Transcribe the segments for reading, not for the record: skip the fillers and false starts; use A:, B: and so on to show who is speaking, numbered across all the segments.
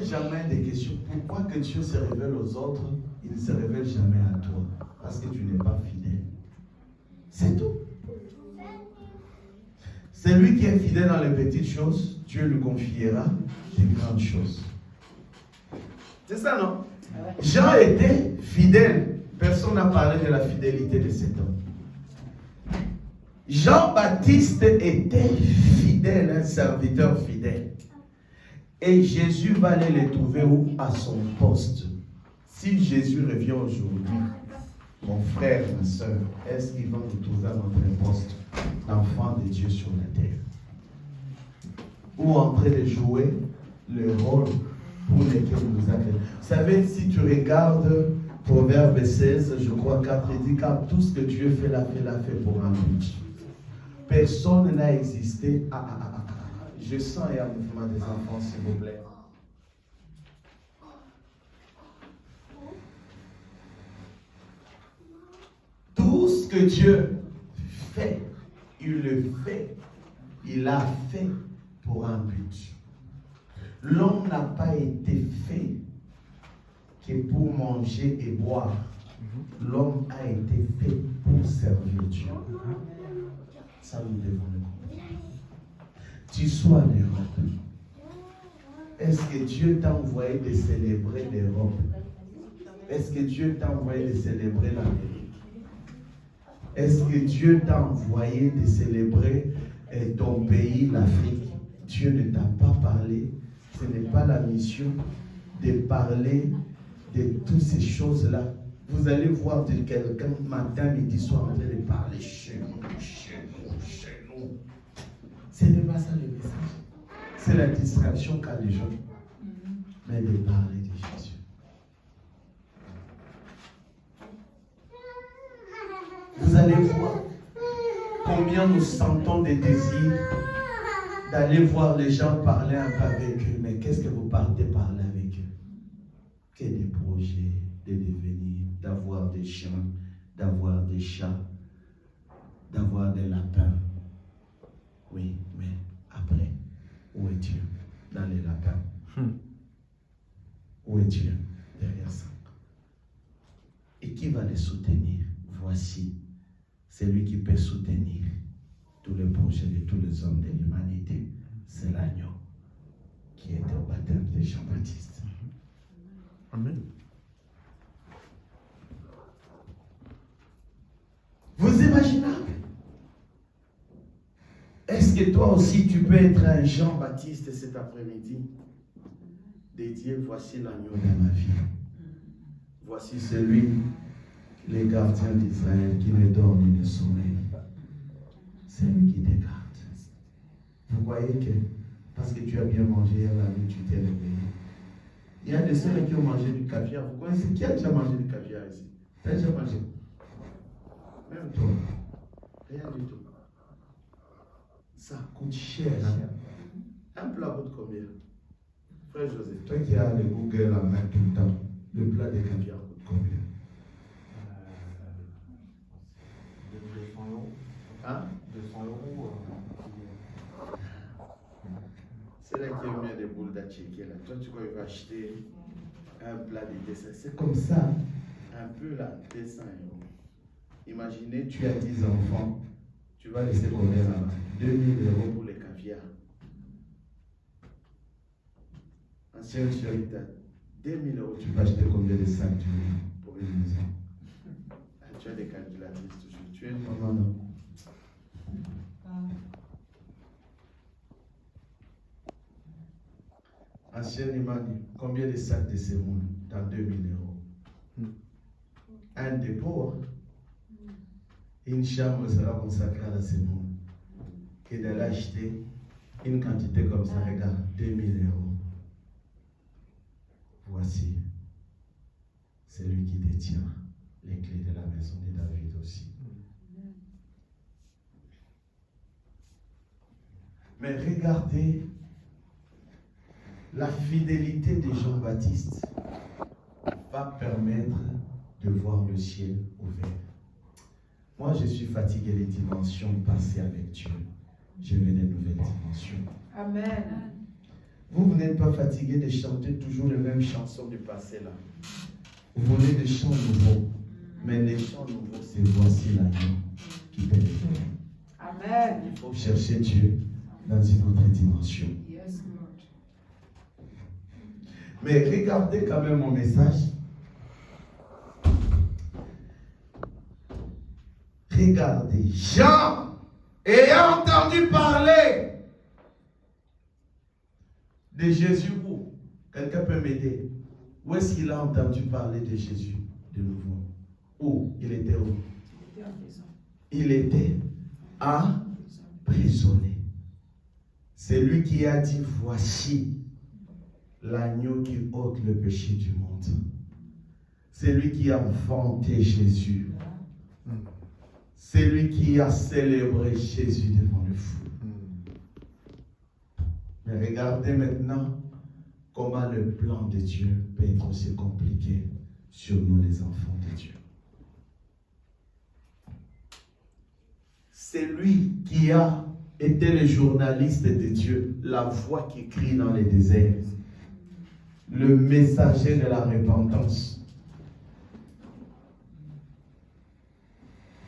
A: jamais des questions. Pourquoi que Dieu se révèle aux autres, il ne se révèle jamais à toi? Parce que tu n'es pas fidèle. C'est tout. Celui qui est fidèle dans les petites choses, Dieu lui confiera des grandes choses. C'est ça, non? Jean était fidèle. Personne n'a parlé de la fidélité de cet homme. Jean-Baptiste était fidèle, un serviteur fidèle. Et Jésus va aller le trouver où? À son poste. Si Jésus revient aujourd'hui, mon frère, ma soeur, est-ce qu'il va nous trouver à notre poste d'enfant de Dieu sur la terre? Ou en train de jouer le rôle pour lequel il nous a créés. Vous savez, si tu regardes Proverbe 16, je crois 4, il dit car tout ce que Dieu fait, l'a fait pour un but. Personne n'a existé. Je sens un mouvement des enfants, s'il vous plaît. Tout ce que Dieu fait, il le fait. Il a fait pour un but. L'homme n'a pas été fait que pour manger et boire. L'homme a été fait pour servir Dieu. Ça, nous devons le comprendre. Tu sois en Europe. Est-ce que Dieu t'a envoyé de célébrer l'Europe? Est-ce que Dieu t'a envoyé de célébrer l'Amérique? Est-ce que Dieu t'a envoyé de célébrer ton pays, l'Afrique? Dieu ne t'a pas parlé. Ce n'est pas la mission de parler de toutes ces choses-là. Vous allez voir de quelqu'un matin, midi, soir, en train de parler chez nous. Ce n'est pas ça le message. C'est la distraction qu'a les gens. Mais de parler de Jésus. Vous allez voir combien nous sentons des désirs d'aller voir les gens parler un peu avec eux. Mais qu'est-ce que vous partez parler avec eux? Que des projets, de devenir, d'avoir des chiens, d'avoir des chats, d'avoir des lapins. Oui, mais après, où est Dieu dans les lapins? Où est Dieu derrière ça? Et qui va les soutenir? Voici celui qui peut soutenir tous les projets de tous les hommes de l'humanité. C'est l'agneau qui était au baptême de Jean-Baptiste.
B: Amen.
A: Vous imaginez? Est-ce que toi aussi tu peux être un Jean-Baptiste cet après-midi? Dédié, voici l'agneau de ma vie. Voici celui, les gardiens d'Israël qui ne dort ni ne sommeille. C'est lui qui te garde. Vous voyez que parce que tu as bien mangé hier la nuit, tu t'es réveillé. Il y a des sœurs qui ont mangé du caviar. Vous connaissez qui a déjà mangé du caviar ici? Tu as déjà mangé? Même toi. Rien du tout. Ça coûte cher. Hein? Un plat coûte combien? Frère Joseph, toi qui as le Google en main tout le temps, le plat de caviar coûte combien?
C: 200 euros.
A: Hein?
C: 200 euros.
A: C'est là qu'il y a des boules d'atchiqué là. Toi, tu vas acheter un plat de dessin. C'est comme ça. Un peu là, 200 euros. Imaginez, tu as 10 enfants. Tu vas laisser combien là? 2000 euros pour les caviar. Ancien charité, 2000 euros. Tu vas acheter combien de sacs d'huile pour une maison? Tu as des calculatrices toujours. Tu es une maman, non? Ancien Imani, combien de sacs de semoule dans 2000 euros? Un dépôt, hein? Une chambre sera consacrée à la semoule. Et d'aller acheter une quantité comme ça, regarde, 2000 euros. Voici celui qui détient les clés de la maison de David aussi. Mais regardez la fidélité de Jean-Baptiste va permettre de voir le ciel ouvert. Moi, je suis fatigué des dimensions passées avec Dieu. Je veux des nouvelles dimensions.
D: Amen.
A: Vous n'êtes pas fatigué de chanter toujours les mêmes chansons du passé là. Vous voulez des chants nouveaux. Mais les chants nouveaux, c'est voici l'agneau qui paie les frais.
D: Amen.
A: Il faut chercher Dieu dans une autre dimension.
D: Yes, Lord.
A: Mais regardez quand même mon message. Regardez. Jean, ayant entendu parler de Jésus où? Quelqu'un peut m'aider? Où est-ce qu'il a entendu parler de Jésus de nouveau? Où? Il était où? Il était emprisonné. C'est lui qui a dit, voici l'agneau qui ôte le péché du monde. C'est lui qui a inventé Jésus. C'est lui qui a célébré Jésus devant le fou. Mais regardez maintenant comment le plan de Dieu peut être aussi compliqué sur nous les enfants de Dieu. C'est lui qui a été le journaliste de Dieu, la voix qui crie dans les déserts, le messager de la repentance.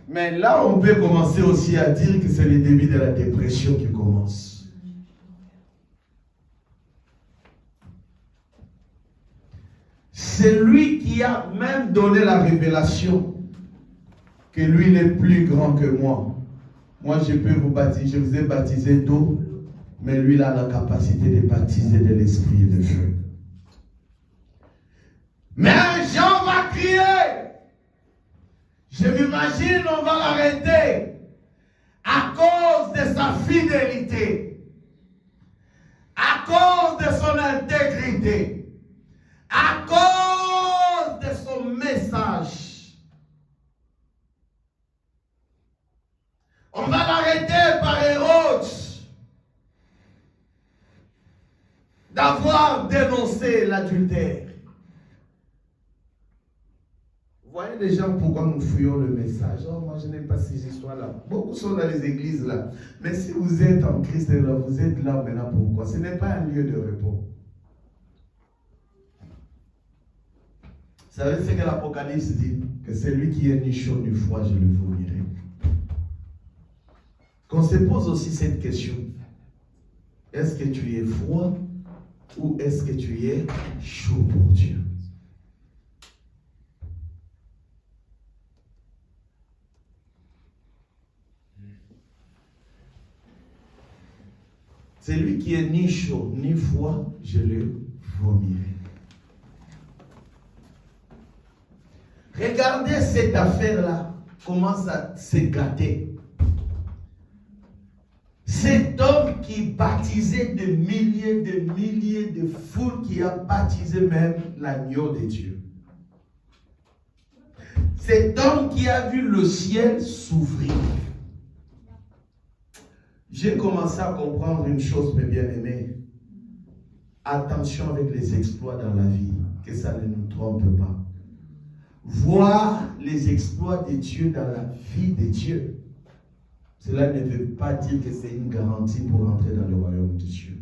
A: Mais là, on peut commencer aussi à dire que c'est le début de la dépression qui commence. C'est lui qui a même donné la révélation que lui il est plus grand que moi. Moi, je peux vous baptiser, je vous ai baptisé d'eau, mais lui il a la capacité de baptiser de l'esprit et de feu. Mais Jean va crier. Je m'imagine, on va l'arrêter à cause de sa fidélité, à cause de son intégrité, à cause de son message. On va l'arrêter par Hérode d'avoir dénoncé l'adultère. Vous voyez les gens pourquoi nous fuyons le message. Oh, moi je n'aime pas ces histoires-là. Beaucoup sont dans les églises là. Mais si vous êtes en Christ, là, vous êtes là maintenant pourquoi? Ce n'est pas un lieu de repos. Vous savez ce que l'Apocalypse dit? Que celui qui est ni chaud ni froid, je le vomirai. Qu'on se pose aussi cette question. Est-ce que tu es froid ou est-ce que tu es chaud pour Dieu? Celui qui est ni chaud ni froid, je le vomirai. Regardez cette affaire-là, comment ça s'est gâté. Cet homme qui baptisait des milliers de foules, qui a baptisé même l'agneau de Dieu. Cet homme qui a vu le ciel s'ouvrir. J'ai commencé à comprendre une chose, mes bien-aimés. Attention avec les exploits dans la vie, que ça ne nous trompe pas. Voir les exploits de Dieu dans la vie de Dieu, cela ne veut pas dire que c'est une garantie pour entrer dans le royaume de Dieu.